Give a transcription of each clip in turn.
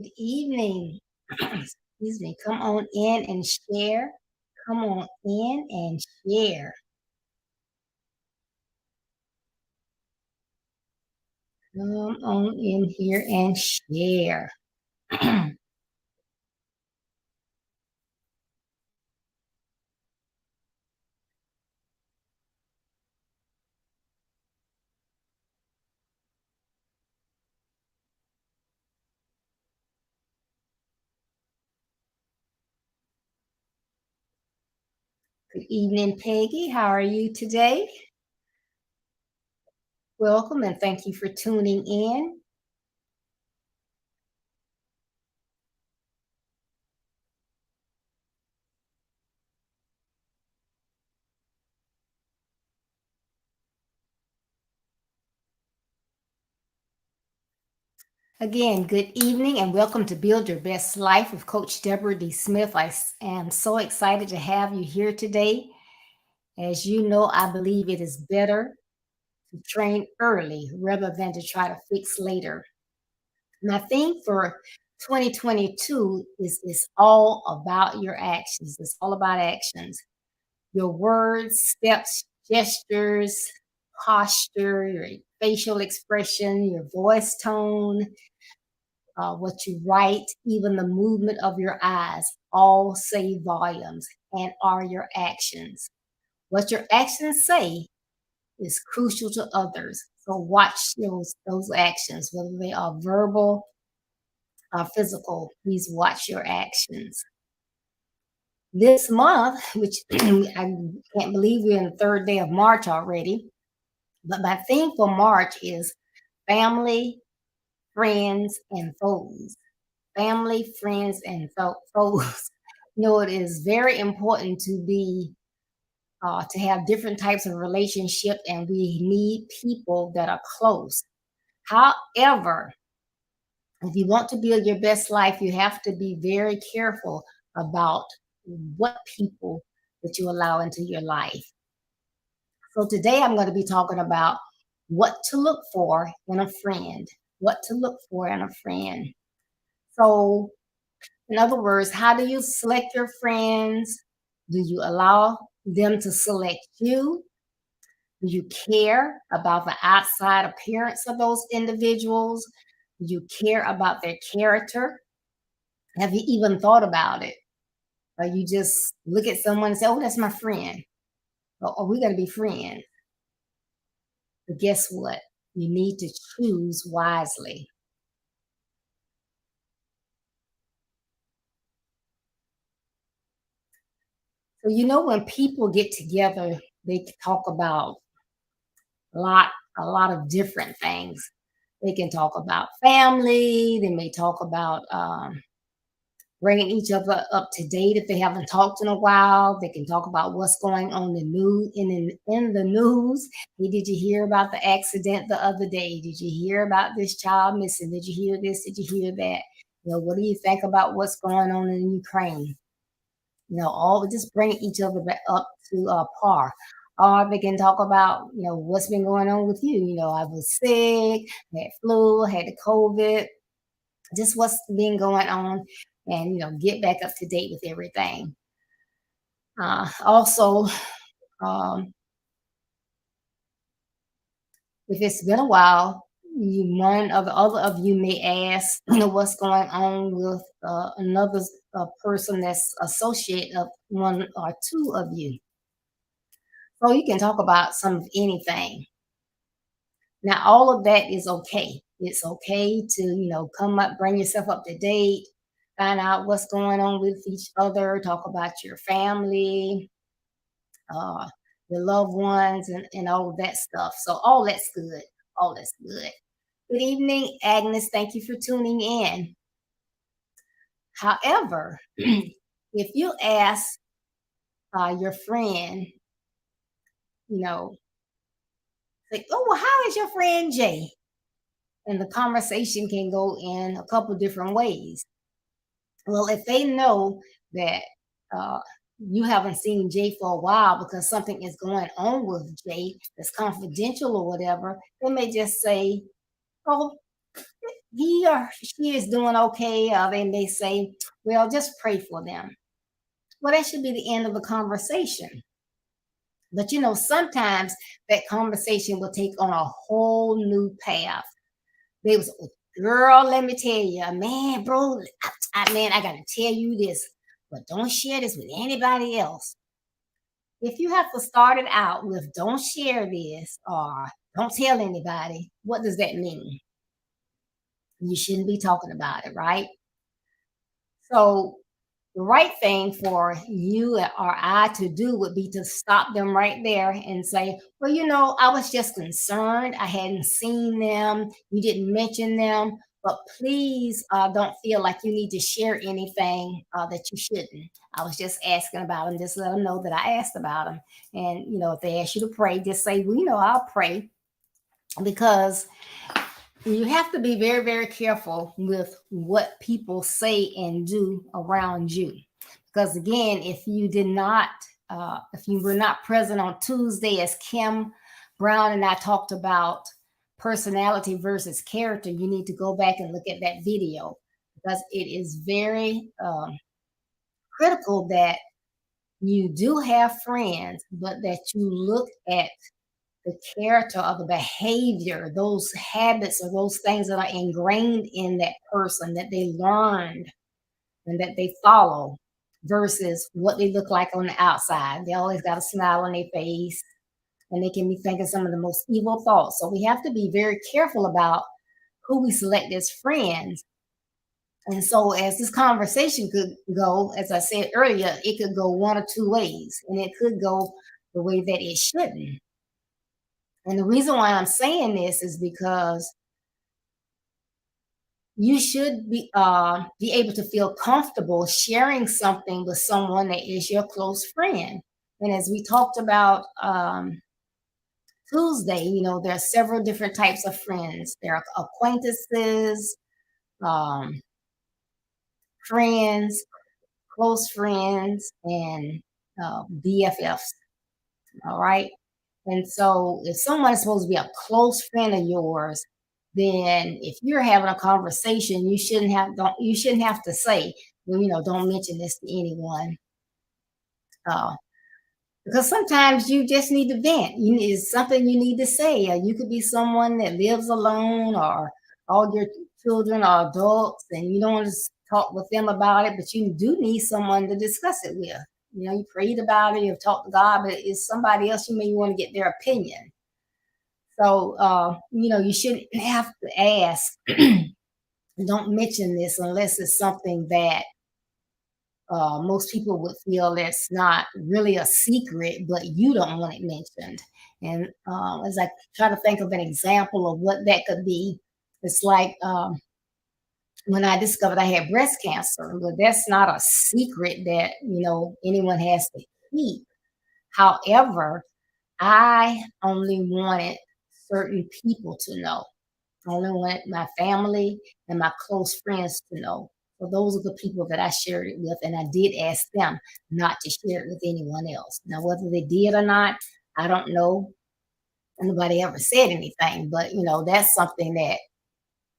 Good evening. Excuse me. Come on in and share. Come on in and share. Come on in here and share. Good evening, Peggy. How are you today? Welcome and thank you for tuning in. Again, good evening and welcome to Build Your Best Life with Coach Deborah D. Smith. Am so excited to have you here today. As you know, I believe it is better to train early rather than to try to fix later. And I think for 2022 is all about your actions. It's all about actions. Your words, steps, gestures, posture, your facial expression, your voice tone, what you write, even the movement of your eyes, all say volumes and are your actions. What your actions say is crucial to others. So watch those actions, whether they are verbal or physical. Please watch your actions. This month, which I can't believe we're in the third day of March already, but my theme for March is family, friends, and foes. Family, friends, and foes. It is very important to have different types of relationship, and we need people that are close. However, if you want to build your best life, you have to be very careful about what people that you allow into your life. So today I'm going to be talking about what to look for in a friend. What to look for in a friend. So, in other words, how do you select your friends? Do you allow them to select you? Do you care about the outside appearance of those individuals? Do you care about their character? Have you even thought about it? Or you just look at someone and say, oh, that's my friend. Or we got to be friends. But guess what? You need to choose wisely. So, when people get together, they talk about a lot, a lot of different things. They can talk about family. They may talk about bringing each other up to date if they haven't talked in a while. They can talk about what's going on in the news. Hey, did you hear about the accident the other day? Did you hear about this child missing? Did you hear this? Did you hear that? What do you think about what's going on in Ukraine? All just bring each other back up to par. Or they can talk about, what's been going on with you. I was sick, had flu, had the COVID, just what's been going on, and get back up to date with everything. Also, um, if it's been a while, one of the other of you may ask, what's going on with another person that's associate of one or two of you. So you can talk about some of anything. Now, all of that is okay. It's okay to, come up, bring yourself up to date, find out what's going on with each other, talk about your family, uh, your loved ones, and all of that stuff. So all that's good. All that's good. Good evening, Agnes. Thank you for tuning in. However, if you ask your friend, like, oh, well, how is your friend Jay? And the conversation can go in a couple different ways. Well, if they know that uh, you haven't seen Jay for a while because something is going on with Jay that's confidential or whatever, they may just say, "Oh, he or she is doing okay, they may say, well, just pray for them. Well, that should be the end of the conversation. But sometimes that conversation will take on a whole new path. They was, girl, let me tell you, man, bro, man, I gotta tell you this, but don't share this with anybody else. If you have to start it out with don't share this or don't tell anybody, what does that mean? You shouldn't be talking about it, right? So the right thing for you or I to do would be to stop them right there and say, well, I was just concerned. I hadn't seen them. You didn't mention them. But please don't feel like you need to share anything that you shouldn't. I was just asking about them. Just let them know that I asked about them. And, if they ask you to pray, just say, well, I'll pray because you have to be very, very careful with what people say and do around you. Because again, if you were not present on Tuesday, as Kim Brown and I talked about personality versus character, you need to go back and look at that video because it is very critical that you do have friends, but that you look at the character or the behavior, those habits or those things that are ingrained in that person that they learned and that they follow versus what they look like on the outside. They always got a smile on their face and they can be thinking some of the most evil thoughts. So we have to be very careful about who we select as friends. And so as this conversation could go, as I said earlier, it could go one or two ways and it could go the way that it shouldn't. And the reason why I'm saying this is because you should be able to feel comfortable sharing something with someone that is your close friend. And as we talked about Tuesday, there are several different types of friends. There are acquaintances, um, friends, close friends, and BFFs. All right. And so if someone is supposed to be a close friend of yours, then if you're having a conversation, you shouldn't have to say, well, don't mention this to anyone. Uh, because sometimes you just need to vent. It's something you need to say. You could be someone that lives alone or all your children are adults and you don't want to talk with them about it, but you do need someone to discuss it with. You prayed about it, you've talked to God, but it's somebody else you may want to get their opinion. So, you shouldn't have to ask, don't mention this unless it's something that most people would feel that's not really a secret, but you don't want it mentioned. And as I try to think of an example of what that could be, it's like when I discovered I had breast cancer, but that's not a secret that, anyone has to keep. However, I only wanted certain people to know. I only wanted my family and my close friends to know. So those are the people that I shared it with, and I did ask them not to share it with anyone else. Now, whether they did or not, I don't know. Nobody ever said anything, but that's something that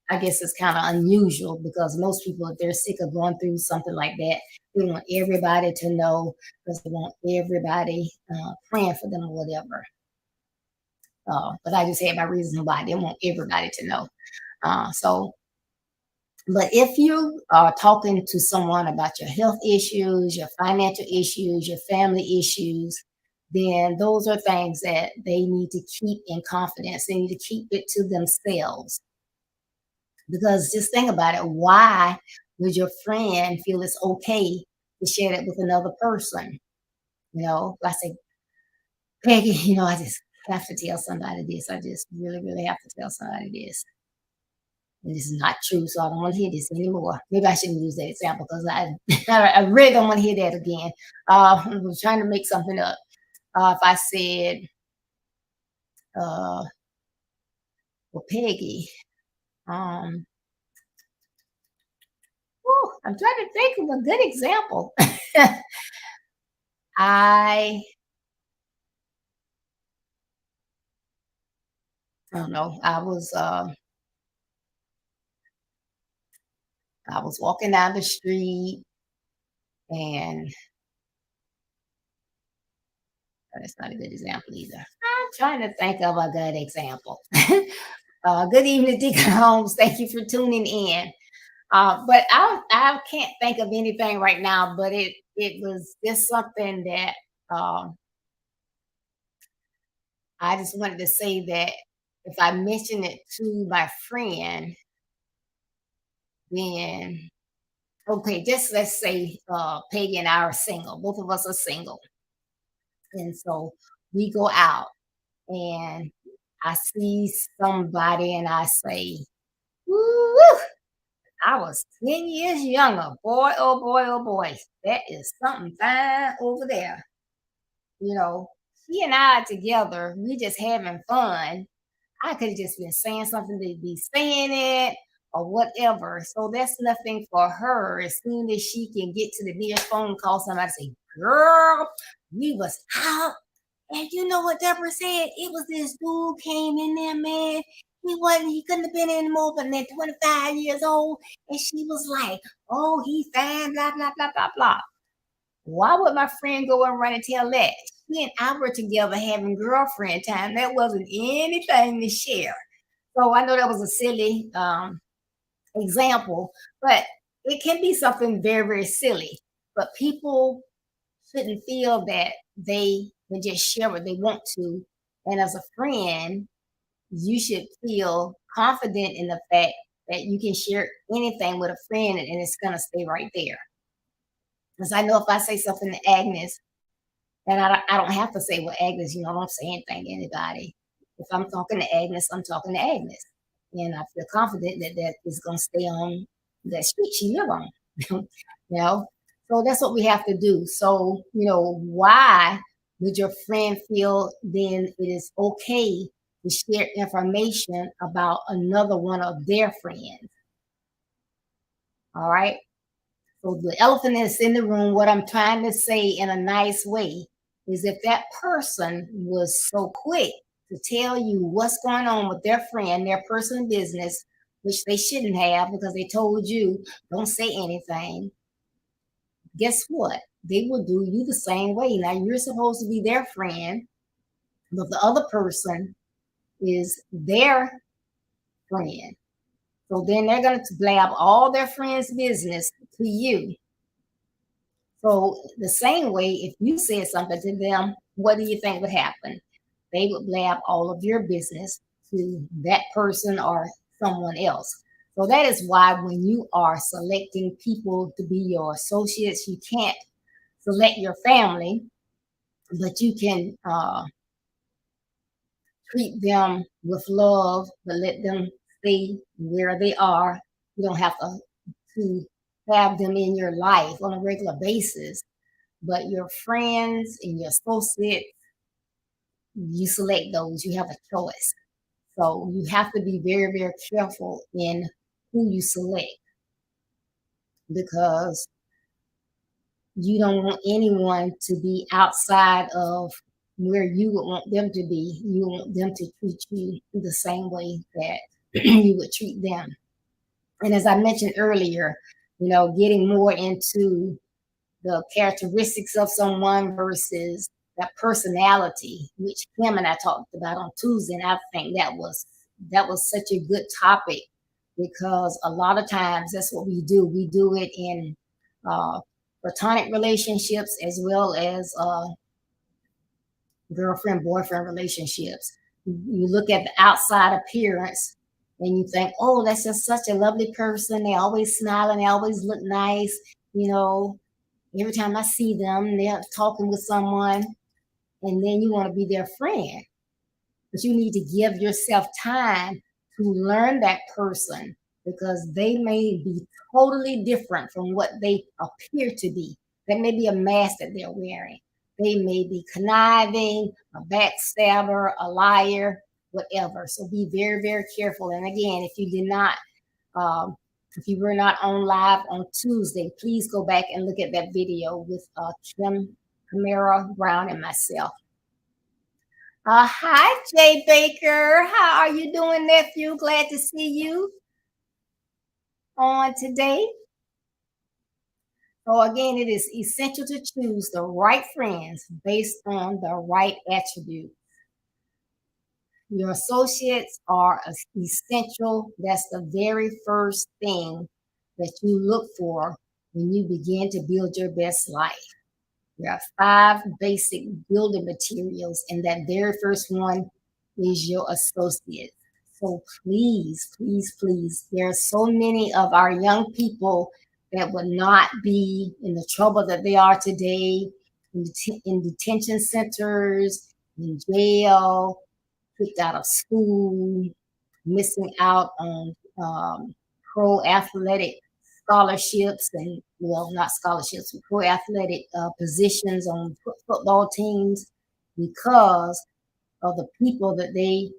I guess is kind of unusual because most people, if they're sick of going through something like that, they want everybody to know because they want everybody praying for them or whatever. But I just had my reason why I didn't want everybody to know. So but if you are talking to someone about your health issues, your financial issues, your family issues, then those are things that they need to keep in confidence. They need to keep it to themselves. Because just think about it. Why would your friend feel it's okay to share that with another person? I say, Peggy, I just have to tell somebody this. I just really, really have to tell somebody this. And this is not true, so I don't want to hear this anymore. Maybe I shouldn't use that example because I really don't want to hear that again. I was trying to make something up. If I said, uh, well, Peggy, um, I'm trying to think of a good example. I, I don't know. I was I was walking down the street and that's not a good example either. I'm trying to think of a good example. Good evening, Deacon Holmes. Thank you for tuning in. But I can't think of anything right now. But it was just something that I just wanted to say that if I mention it to my friend, then okay, just let's say Peggy and I are single. Both of us are single, and so we go out and I see somebody and I say, "Woo, I was 10 years younger. Boy, oh boy, oh boy. That is something fine over there." You know, she and I together, we just having fun. I could have just been saying something to be saying it or whatever. So that's nothing for her. As soon as she can get to the nearest phone call, somebody say, "Girl, we was out." And you know what Deborah said? It was this dude came in there, man. He couldn't have been any more than 25 years old. And she was like, "Oh, he fine, blah, blah, blah, blah, blah." Why would my friend go and run and tell that? She and I were together having girlfriend time. That wasn't anything to share. So I know that was a silly example, but it can be something very, very silly. But people shouldn't feel that they can just share what they want to. And as a friend, you should feel confident in the fact that you can share anything with a friend and it's going to stay right there. Because I know if I say something to Agnes, and I don't have to say, "Well, Agnes, I don't say anything to anybody." If I'm talking to Agnes, I'm talking to Agnes. And I feel confident that that is going to stay on that street she live on. you know? So that's what we have to do. So, why would your friend feel then it is okay to share information about another one of their friends? All right. So the elephant is in the room. What I'm trying to say in a nice way is if that person was so quick to tell you what's going on with their friend, their personal business, which they shouldn't have because they told you don't say anything, guess what? They will do you the same way. Now you're supposed to be their friend, but the other person is their friend. So then they're going to blab all their friends' business to you. So the same way, if you said something to them, what do you think would happen? They would blab all of your business to that person or someone else. So that is why when you are selecting people to be your associates, you can't select your family, but you can treat them with love, but let them stay where they are. You don't have to have them in your life on a regular basis, but your friends and your associates, you select those. You have a choice. So you have to be very, very careful in who you select because you don't want anyone to be outside of where you would want them to be. You want them to treat you the same way that you would treat them. And as I mentioned earlier, getting more into the characteristics of someone versus that personality, which Kim and I talked about on Tuesday. And I think that was such a good topic because a lot of times that's what we do. We do it in platonic relationships as well as girlfriend boyfriend relationships. You look at the outside appearance and you think, "Oh, that's just such a lovely person. They always smiling, they always look nice." You know, every time I see them, they're talking with someone, and then you want to be their friend. But you need to give yourself time to learn that person because they may be totally different from what they appear to be. That may be a mask that they're wearing. They may be conniving, a backstabber, a liar, whatever. So be very, very careful. And again, um, if you were not on live on Tuesday, please go back and look at that video with Kim Camara Brown and myself. Hi, Jay Baker. How are you doing, nephew? Glad to see you. on today. So, again, it is essential to choose the right friends based on the right attributes. Your associates are essential. That's the very first thing that you look for when you begin to build your best life. There are five basic building materials, and that very first one is your associate. So please, please, please, there are so many of our young people that would not be in the trouble that they are today in detention centers, in jail, kicked out of school, missing out on pro athletic scholarships and, well, not scholarships, but pro athletic positions on football teams because of the people that they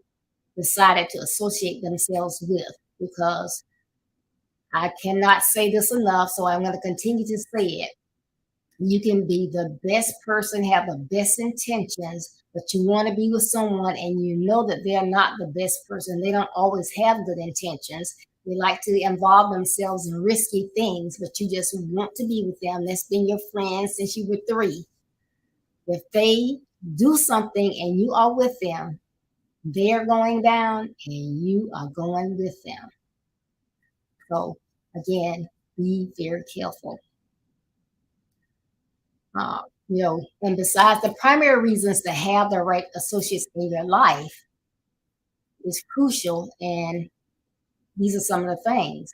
decided to associate themselves with. Because I cannot say this enough, so I'm going to continue to say it. You can be the best person, have the best intentions, but you want to be with someone and you know that they're not the best person. They don't always have good intentions. They like to involve themselves in risky things, but you just want to be with them. That's been your friend since you were three. If they do something and you are with them, they're going down and you are going with them. So, again, be very careful. Uh, and besides, the primary reasons to have the right associates in your life is crucial. And these are some of the things.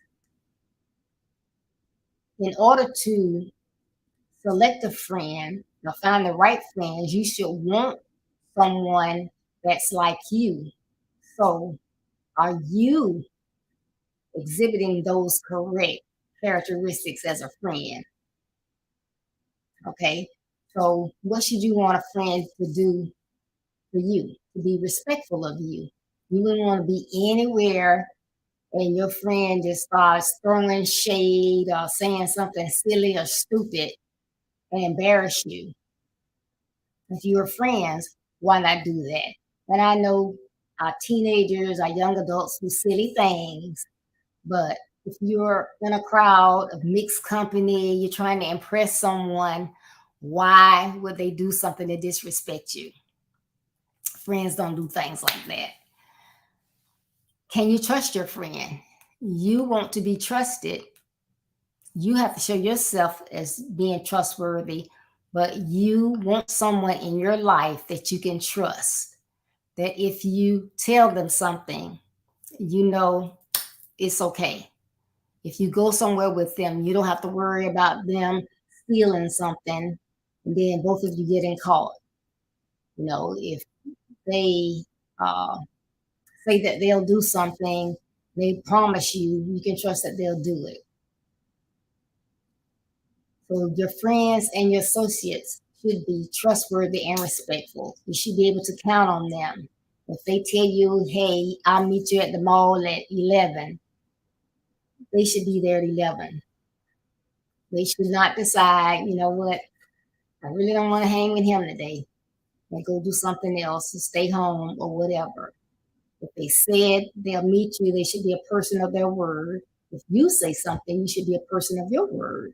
In order to select a friend or find the right friends, you should want someone that's like you. So, are you exhibiting those correct characteristics as a friend? Okay. So, what should you want a friend to do for you? To be respectful of you. You wouldn't want to be anywhere and your friend just starts throwing shade or saying something silly or stupid and embarrass you. If you were friends, why not do that? And I know our teenagers, our young adults do silly things, but if you're in a crowd of mixed company, you're trying to impress someone, why would they do something to disrespect you? Friends don't do things like that. Can you trust your friend? You want to be trusted. You have to show yourself as being trustworthy, but you want someone in your life that you can trust. That if you tell them something, you know it's okay. If you go somewhere with them, you don't have to worry about them stealing something and then both of you getting caught. If they uh, say that they'll do something, they promise you, you can trust that they'll do it. So your friends and your associates should be trustworthy and respectful. You should be able to count on them. If they tell you, hey, I'll meet you at the mall at 11, they should be there at 11. They should not decide, you know what, I really don't want to hang with him today and go do something else and stay home or whatever. If they said they'll meet you, they should be a person of their word. If you say something, you should be a person of your word.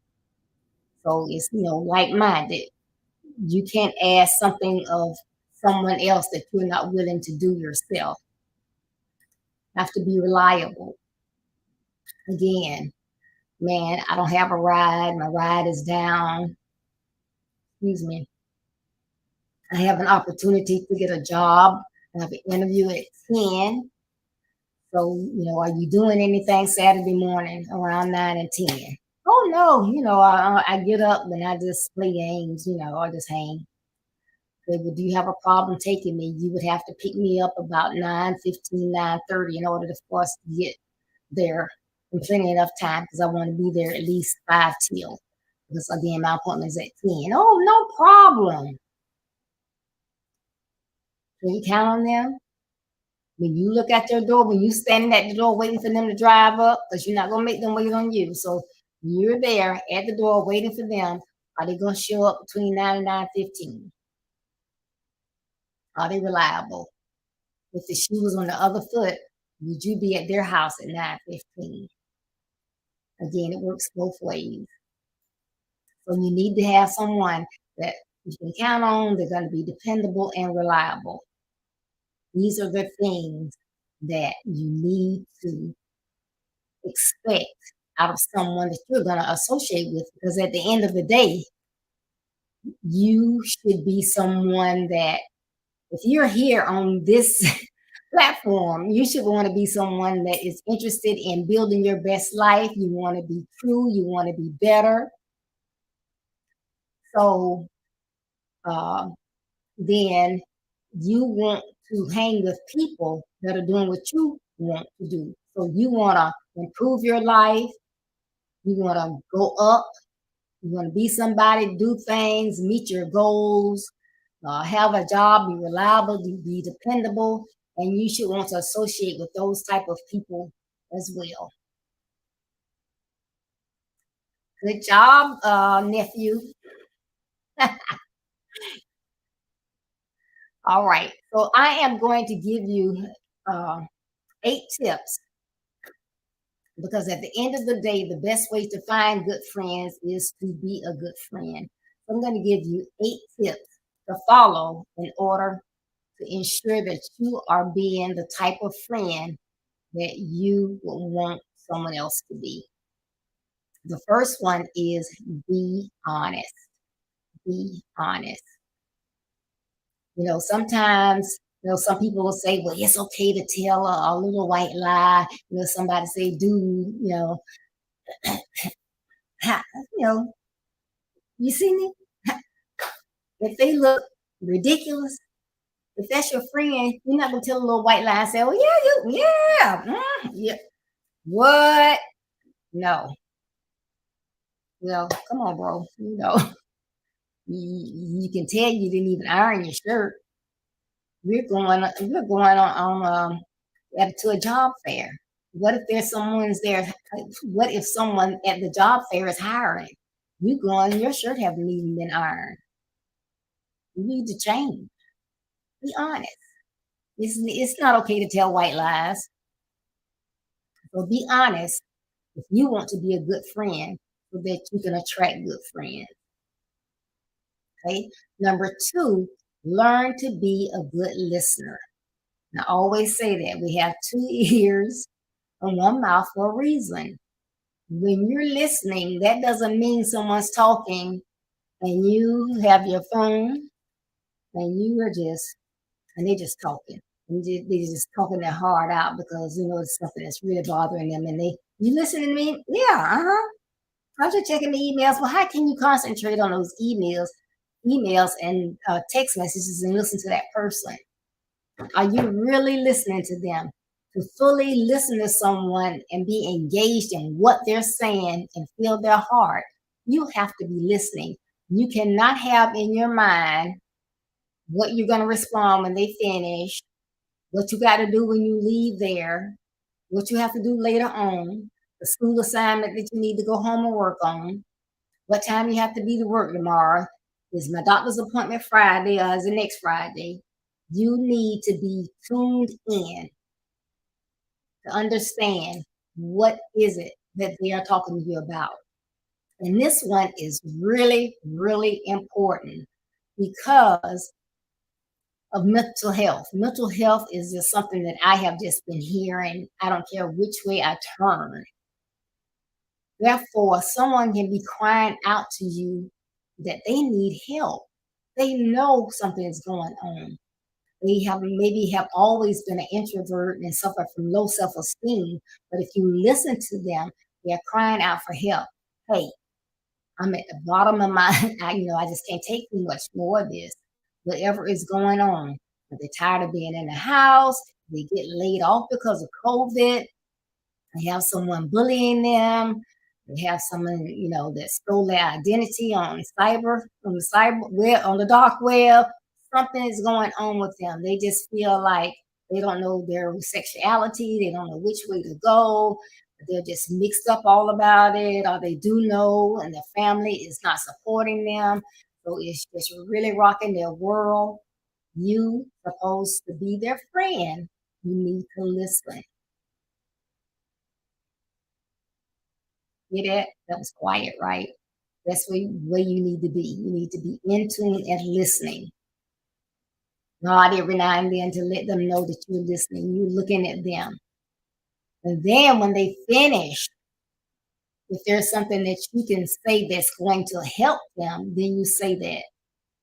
So it's, like minded. You can't ask something of someone else that you're not willing to do yourself. Have to be reliable. Again, man, I don't have a ride. My ride is down. Excuse me. I have an opportunity to get a job. I have an interview at 10. So, are you doing anything Saturday morning around 9 and 10? Oh, no. I get up and I just play games, or just hang. They would, do you have a problem taking me? You would have to pick me up about 9:15, 9:30 in order for us to get there in plenty enough time because I want to be there at least 5 till. Because again, my appointment is at 10. Oh, no problem. Can you count on them? When you look at your door, when you standing at the door waiting for them to drive up, because you're not gonna make them wait on you. So you're there at the door waiting for them. Are they gonna show up between 9 and 9:15? Are they reliable? If the shoe was on the other foot, would you be at their house at 9:15? Again, it works both ways. So you need to have someone that you can count on. They're going to be dependable and reliable. These are the things that you need to expect out of someone that you're going to associate with, because at the end of the day, you should be someone that, if you're here on this platform, you should want to be someone that is interested in building your best life. You want to be true, you want to be better. So uh, then you want to hang with people that are doing what you want to do. So you want to improve your life, you want to go up, you want to be somebody, do things, meet your goals, have a job, be reliable, be dependable, and you should want to associate with those type of people as well. Good job, nephew. All right. So I am going to give you uh, 8 tips, because at the end of the day, the best way to find good friends is to be a good friend. So I'm going to give you 8 tips to follow in order to ensure that you are being the type of friend that you would want someone else to be. The first one is be honest. Be honest. Sometimes, some people will say, well, it's okay to tell a little white lie. Somebody say, dude, ha, you know, you see me? If they look ridiculous, if that's your friend, you're not gonna tell a little white lie and say, oh yeah, yeah. What? No. Well, come on, bro. You can tell you didn't even iron your shirt. We're going on to a job fair. What if there's someone's there? What if someone at the job fair is hiring? You going, your shirt haven't even been ironed. You need to change. Be honest. It's not okay to tell white lies. So be honest if you want to be a good friend, so that you can attract good friends. Okay. Number 2, learn to be a good listener. And I always say that we have 2 ears and 1 mouth for a reason. When you're listening, that doesn't mean someone's talking and you have your phone and you are just, and they're just talking. And they're just talking their heart out because, it's something that's really bothering them. And you listening to me? Yeah, uh-huh. I'm just checking the emails. Well, how can you concentrate on those emails and text messages and listen to that person? Are you really listening to them? To fully listen to someone and be engaged in what they're saying and feel their heart, you have to be listening. You cannot have in your mind what you're going to respond when they finish, what you got to do when you leave there, what you have to do later on, the school assignment that you need to go home and work on, what time you have to be to work tomorrow. Is my doctor's appointment Friday or is it next Friday? You need to be tuned in to understand what is it that they are talking to you about. And this one is really, really important because of mental health. Mental health is just something that I have just been hearing. I don't care which way I turn. Therefore, someone can be crying out to you that they need help. They know something is going on. They have always been an introvert and suffer from low self-esteem. But if you listen to them, they're crying out for help. Hey, I'm at the bottom of my, I just can't take too much more of this. Whatever is going on. But they're tired of being in the house. They get laid off because of COVID. They have someone bullying them. They have someone, that stole their identity on the cyber web, on the dark web. Something is going on with them. They just feel like they don't know their sexuality. They don't know which way to go. They're just mixed up all about it, or they do know, and their family is not supporting them. So it's just really rocking their world. You supposed to be their friend. You need to listen. Hear that? That was quiet, right? That's where you need to be. You need to be in tune and listening. Nod every now and then to let them know that you're listening. You're looking at them. And then when they finish, if there's something that you can say that's going to help them, then you say that.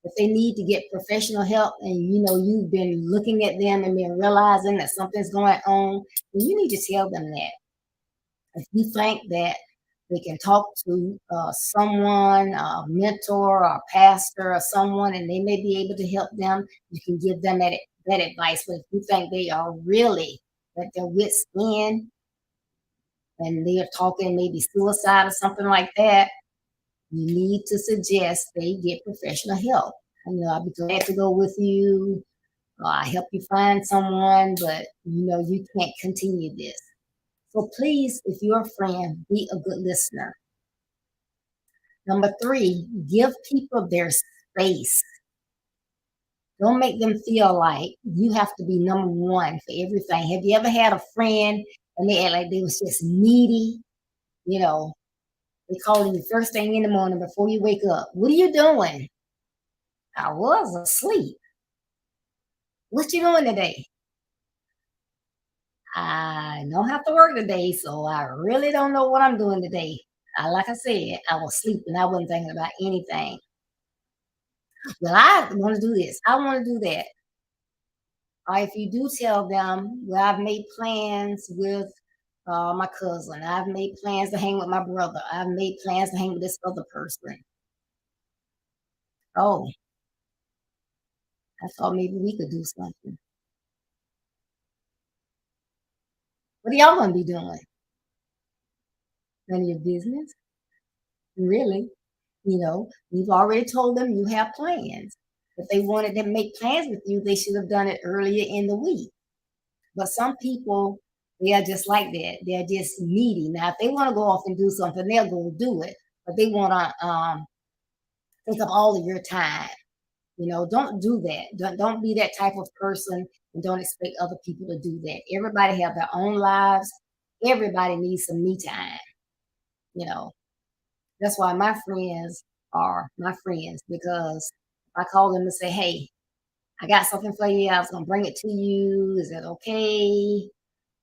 If they need to get professional help and you know you've been looking at them and been realizing that something's going on, then you need to tell them that. If you think that they can talk to someone, a mentor or a pastor or someone, and they may be able to help them, you can give them that advice. But if you think they are really at their wits' end and they are talking maybe suicide or something like that, you need to suggest they get professional help. You know, I'll be glad to go with you. I help you find someone, but you know, you can't continue this. So please, if you're a friend, be a good listener. Number three, give people their space. Don't make them feel like you have to be number one for everything. Have you ever had a friend and they act like they was just needy? You know, they calling you first thing in the morning before you wake up. What are you doing? I was asleep. What you doing today? I don't have to work today, so I really don't know what I'm doing today. Like I said, I was sleeping. I wasn't thinking about anything. Well, I want to do this. I want to do that. Or if you do tell them, well, I've made plans with my cousin. I've made plans to hang with my brother. I've made plans to hang with this other person. Oh, I thought maybe we could do something. What are y'all going to be doing? None of your business? Really? You know, you've already told them you have plans. If they wanted to make plans with you, they should have done it earlier in the week. But some people, they are just like that. They're just needy. Now, if they want to go off and do something, they'll go do it. But they want to take up all of your time. You know, don't do that. Don't be that type of person, and don't expect other people to do that. Everybody have their own lives. Everybody needs some me time. You know, that's why my friends are my friends because I call them and say, "Hey, I got something for you. I was gonna bring it to you. Is that okay?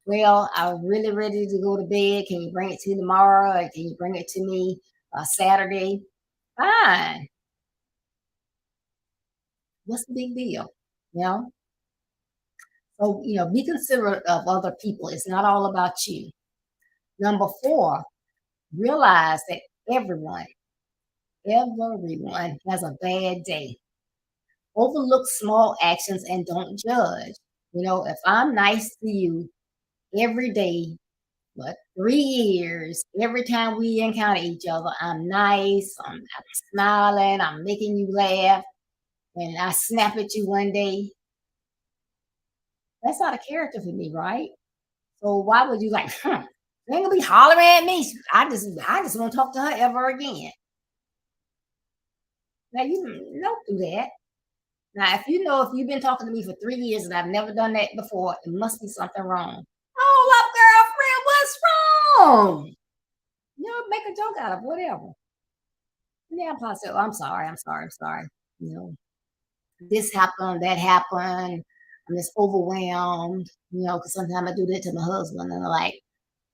Well, I'm really ready to go to bed. Can you bring it to me tomorrow? Or can you bring it to me Saturday? Fine. What's the big deal? You know? So, you know, be considerate of other people. It's not all about you. Number four, realize that everyone has a bad day. Overlook small actions and don't judge. You know, if I'm nice to you every day, but 3 years, every time we encounter each other, I'm nice, I'm smiling, I'm making you laugh, and I snap at you one day, that's not a character for me, right? So why would you like, you ain't gonna be hollering at me. I just won't talk to her ever again. Now you don't do that. Now, if you know if you've been talking to me for 3 years and I've never done that before, it must be something wrong. Oh, love girlfriend, what's wrong? You know, make a joke out of whatever. Yeah, positive. I'm sorry. I'm sorry. I'm sorry. You know, this happened, that happened. I'm just overwhelmed. You know, because sometimes I do that to my husband, and I'm like,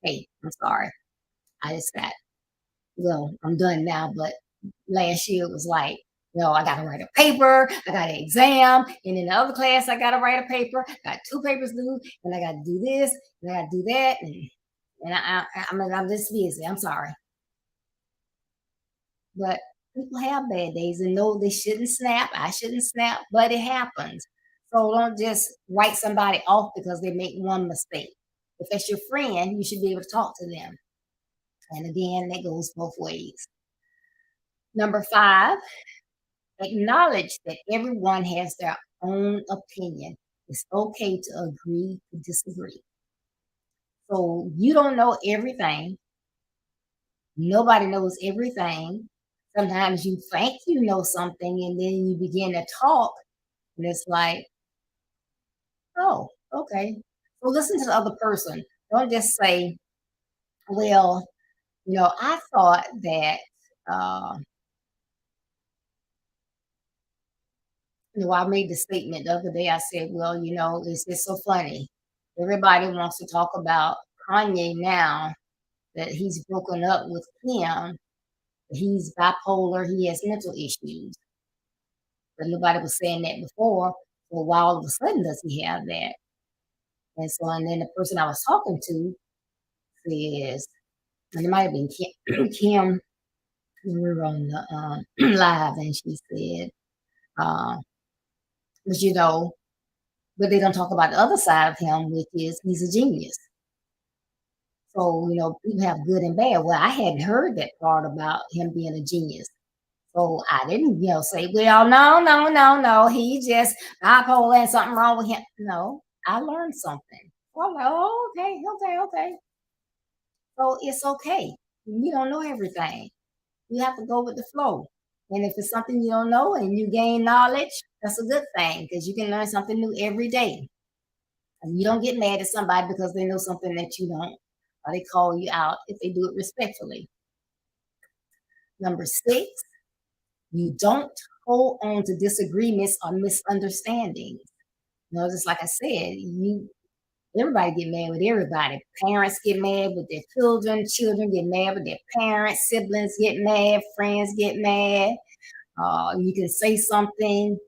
"Hey, I'm sorry. I just got well. I'm done now." But last year it was like, I got to write a paper. I got an exam, and in the other class, I got to write a paper. Got two papers due, and I got to do this, and I got to do that, and I'm just busy. I'm sorry. But people have bad days and know they shouldn't snap. I shouldn't snap, but it happens. So don't just write somebody off because they make one mistake. If that's your friend, you should be able to talk to them. And again, that goes both ways. Number five, acknowledge that everyone has their own opinion. It's okay to agree to disagree. So you don't know everything. Nobody knows everything. Sometimes you think you know something and then you begin to talk and it's like, oh, okay. So listen to the other person. Don't just say, well, I thought that, uh, I made the statement the other day. I said, well, it's just so funny. Everybody wants to talk about Kanye now that he's broken up with Kim. He's bipolar. He has mental issues. But nobody was saying that before. Well, why all of a sudden does he have that? And then the person I was talking to says, and it might have been Kim, Kim we were on the live, and she said, uh, but but they don't talk about the other side of him, which is he's a genius. So, people have good and bad. Well, I hadn't heard that part about him being a genius. So I didn't, say, well, no, no, no, no. He just bipolar and something wrong with him. No, I learned something. Well, oh, okay, okay, okay. So it's okay. You don't know everything. You have to go with the flow. And if it's something you don't know and you gain knowledge, that's a good thing because you can learn something new every day. And you don't get mad at somebody because they know something that you don't, or they call you out if they do it respectfully. Number six, you don't hold on to disagreements or misunderstandings. Just like I said, everybody get mad with everybody. Parents get mad with their children, children get mad with their parents, siblings get mad, friends get mad. You can say something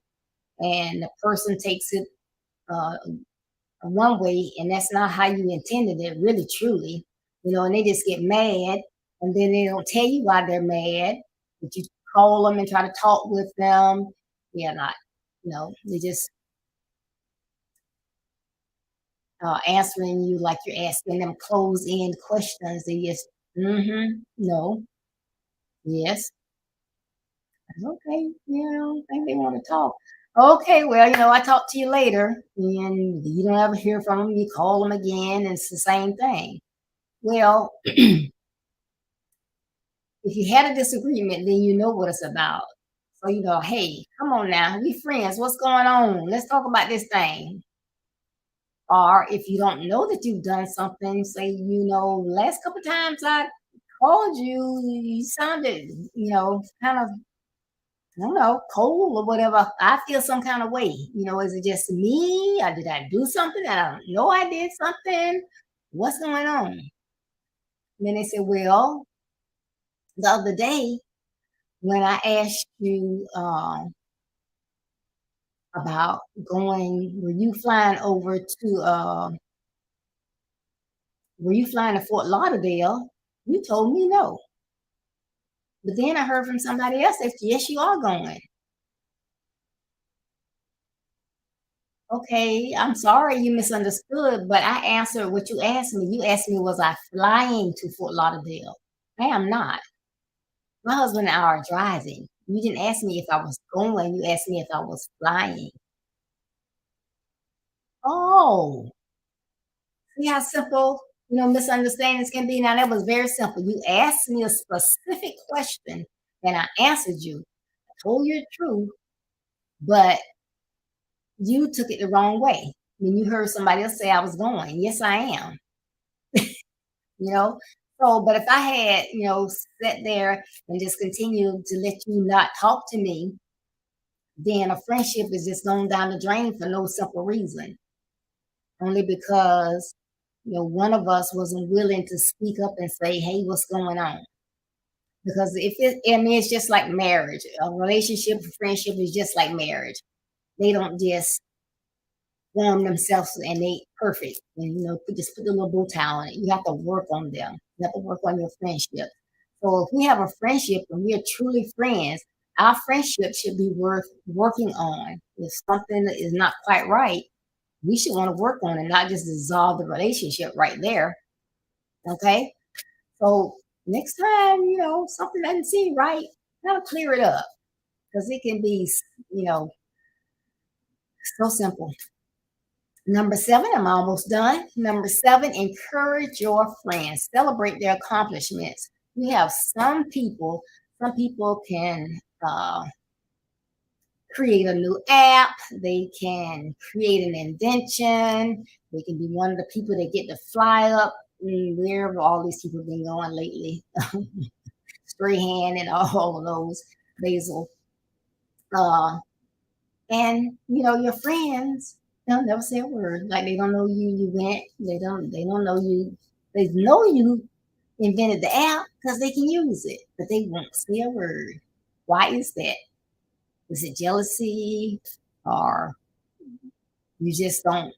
and the person takes it uh, one way, and that's not how you intended it, really, truly. And they just get mad, and then they don't tell you why they're mad, but you call them and try to talk with them. Yeah, not, they just answering you like you're asking them closed end questions. They just, no, yes, okay, I think they want to talk. Okay, well, I talk to you later, and you don't ever hear from them. You call them again, and it's the same thing. Well, if you had a disagreement, then you know what it's about. So hey, come on now, we friends. What's going on? Let's talk about this thing. Or if you don't know that you've done something, say, last couple times I called you, you sounded, kind of, I don't know, cold or whatever. I feel some kind of way. Is it just me? Or did I do something? I don't know I did something. What's going on? And then they said, well, the other day when I asked you about were you flying over to, were you flying to Fort Lauderdale? You told me no. But then I heard from somebody else that yes, you are going. Okay, I'm sorry you misunderstood, but I answered what you asked me. You asked me, was I flying to Fort Lauderdale? I am not. My husband and I are driving. You didn't ask me if I was going. You asked me if I was flying. Oh, see how simple, misunderstandings can be? Now, that was very simple. You asked me a specific question and I answered you. I told you the truth, but you took it the wrong way. When you heard somebody else say I was going, yes, I am, you know? So, but if I had, sat there and just continued to let you not talk to me, then a friendship is just going down the drain for no simple reason. Only because, one of us wasn't willing to speak up and say, hey, what's going on? Because it's just like marriage. A relationship, a friendship is just like marriage. They don't just form themselves and they perfect. And just put the little bow tie on it. You have to work on them. You have to work on your friendship. So if we have a friendship and we are truly friends, our friendship should be worth working on. If something is not quite right, we should want to work on it, not just dissolve the relationship right there. Okay. So next time, something doesn't seem right, gotta clear it up because it can be, you know, so simple. Number seven, I'm almost done. Number seven, encourage your friends, celebrate their accomplishments. We have some people can create a new app, they can create an invention, they can be one of the people that get to fly up where have all these people been going lately? Strahan and all of those, Basil. Uh, and your friends, they'll never say a word. Like they don't know you went. They don't know you. They know you invented the app because they can use it, but they won't say a word. Why is that? Is it jealousy, or you just don't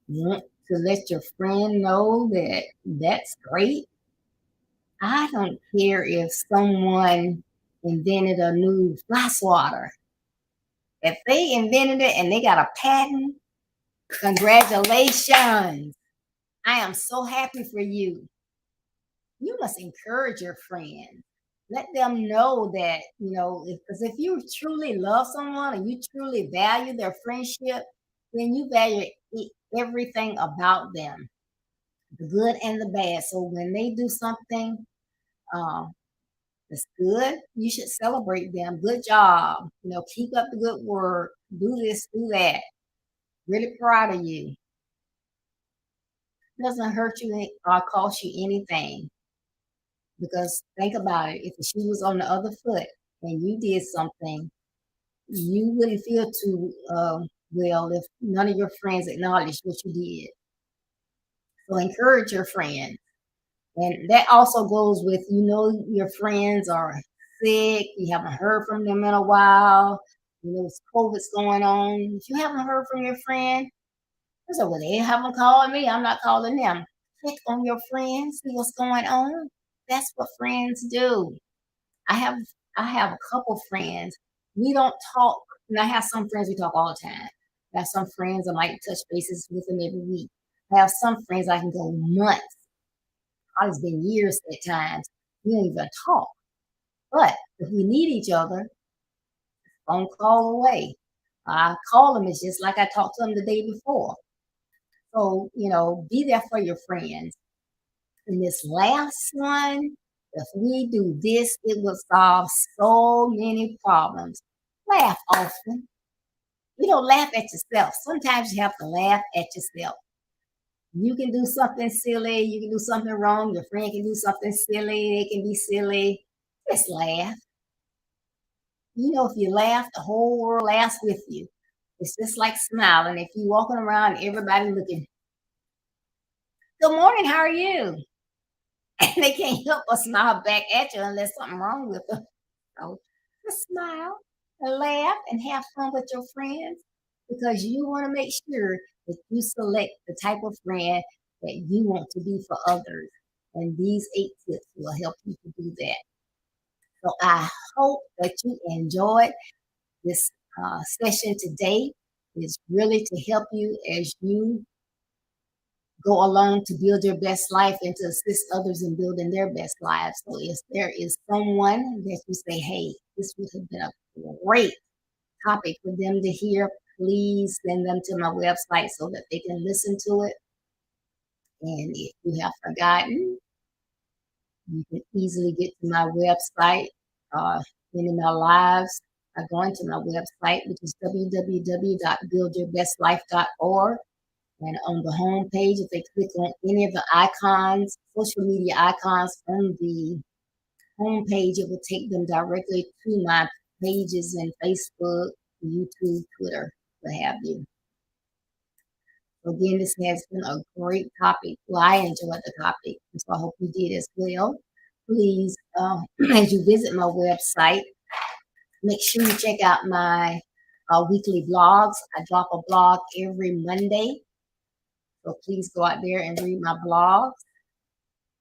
want to let your friend know that that's great? I don't care if someone invented a new fly swatter. If they invented it and they got a patent, congratulations. I am so happy for you. You must encourage your friends. Let them know that, because if you truly love someone and you truly value their friendship, then you value everything about them, the good and the bad. So when they do something uh, that's good, you should celebrate them. Good job. Keep up the good work. Do this, do that. Really proud of you. Doesn't hurt you or cost you anything. Because think about it, if the shoe was on the other foot and you did something, you wouldn't feel too well if none of your friends acknowledged what you did. So encourage your friends. And that also goes with, your friends are sick, you haven't heard from them in a while, COVID's going on. If you haven't heard from your friend, I said, well, they haven't called me, I'm not calling them. Check on your friends, see what's going on. That's what friends do. I have I have a couple friends. We don't talk, and I have some friends we talk all the time. I have some friends I might touch bases with them every week. I have some friends I can go months. It's been years at times. We don't even talk. But if we need each other, phone call away. I call them. It's just like I talked to them the day before. So, be there for your friends. And this last one, if we do this, it will solve so many problems. Laugh often. Laugh at yourself. Sometimes you have to laugh at yourself. You can do something silly, you can do something wrong, your friend can do something silly, they can be silly. Just laugh. If you laugh, the whole world laughs with you. It's just like smiling. If you're walking around, everybody looking, good morning, how are you? And they can't help but smile back at you unless something wrong with them. So just smile and laugh and have fun with your friends because you want to make sure that you select the type of friend that you want to be for others. And these 8 tips will help you to do that. So I hope that you enjoyed this session today. It's really to help you as you go along to build your best life and to assist others in building their best lives. So if there is someone that you say, hey, this would have been a great topic for them to hear, please send them to my website so that they can listen to it. And if you have forgotten, you can easily get to my website, any of my lives, by going to my website, which is www.buildyourbestlife.org. And on the home page, if they click on any of the icons, social media icons on the home page, it will take them directly to my pages in Facebook, YouTube, Twitter, what have you. So again, this has been a great topic. Well, I enjoyed the topic, so I hope you did as well. Please, as you visit my website, make sure you check out my weekly blogs. I drop a blog every Monday. So please go out there and read my blogs,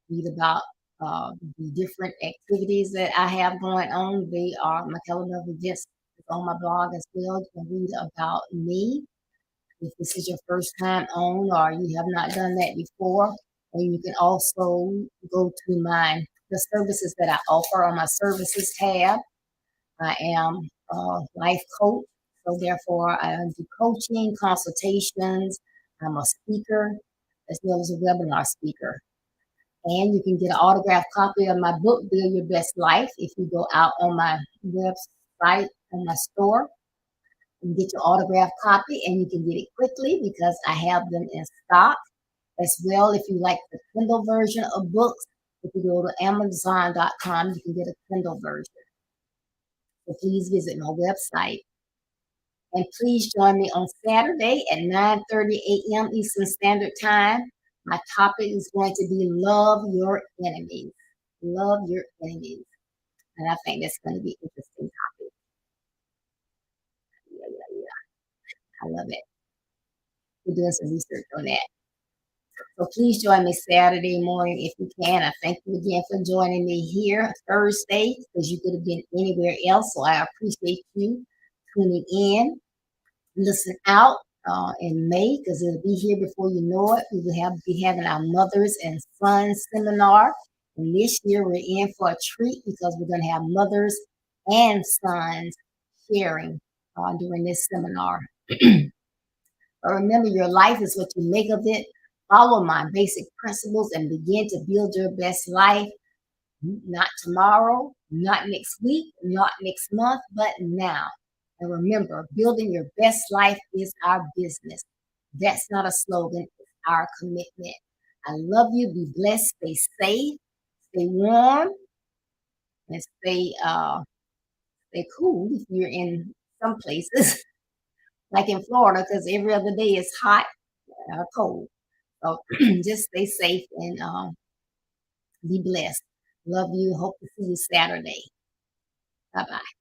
read about the different activities that I have going on. They are my calendar of events is on my blog as well. You can read about me if this is your first time on or you have not done that before. And you can also go to the services that I offer on my services tab. I am a life coach, so therefore I do coaching, consultations. I'm a speaker as well as a webinar speaker. And you can get an autographed copy of my book, Build Your Best Life, if you go out on my website, on my store, and get your autographed copy. And you can get it quickly because I have them in stock. As well, if you like the Kindle version of books, if you go to Amazon.com, you can get a Kindle version. So please visit my website. And please join me on Saturday at 9:30 a.m. Eastern Standard Time. My topic is going to be love your enemies. Love your enemies. And I think that's going to be an interesting topic. Yeah, yeah, yeah. I love it. We're doing some research on that. So please join me Saturday morning if you can. I thank you again for joining me here Thursday because you could have been anywhere else. So I appreciate you tuning in. Listen out in May because it'll be here before you know it. We will be having our mothers and sons seminar. And this year we're in for a treat because we're going to have mothers and sons sharing during this seminar. But remember, your life is what you make of it. Follow my basic principles and begin to build your best life. Not tomorrow, not next week, not next month, but now. And remember, building your best life is our business. That's not a slogan, it's our commitment. I love you. Be blessed. Stay safe. Stay warm. And stay cool if you're in some places, like in Florida, because every other day is hot or cold. So just stay safe and be blessed. Love you. Hope to see you Saturday. Bye bye.